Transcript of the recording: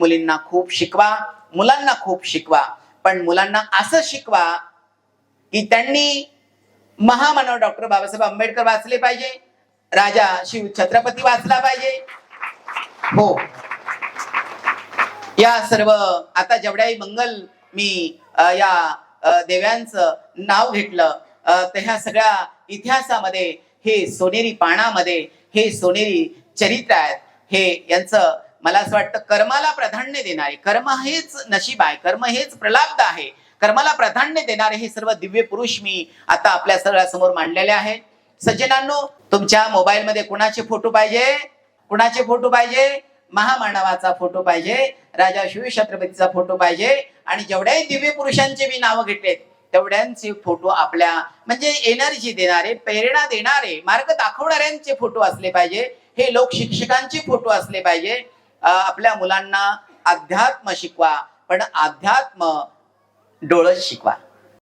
मुलींना खूप शिकवा, मुलांना खूप शिकवा, पण मुलांना असं शिकवा की त्यांनी महामानव डॉक्टर बाबासाहेब आंबेडकर वाचले पाहिजे, राजा शिव छत्रपती वाचला पाहिजे. हो, या सर्व आता जेवढ्याही मंगल मी या देव्यांचं नाव घेतलं, तर ह्या सगळ्या इतिहासामध्ये हे सोनेरी पानामध्ये हे सोनेरी चरित्र आहेत. हे यांचं मला असं वाटतं कर्माला प्राधान्य देणारे, कर्म हेच नशीब आहे, कर्म हेच प्रलाब्ध आहे, कर्माला प्राधान्य देणारे हे सर्व दिव्य पुरुष मी आता आपल्या सगळ्यासमोर मांडलेले आहेत. सज्जनांनो, तुमच्या मोबाईल मध्ये कुणाचे फोटो पाहिजे? कुणाचे फोटो पाहिजे? महामानवाचा फोटो पाहिजे, राजा शिव छत्रपतीचा फोटो पाहिजे, आणि जेवढ्याही दिव्य पुरुषांचे मी नाव घेतलेत तेवढ्यांचे फोटो आपल्या म्हणजे एनर्जी देणारे, प्रेरणा देणारे, मार्ग दाखवणाऱ्यांचे फोटो असले पाहिजे. हे लोक शिक्षकांचे फोटो असले पाहिजे. आपल्या मुलांना अध्यात्म शिकवा, पण अध्यात्म डोळस शिकवा.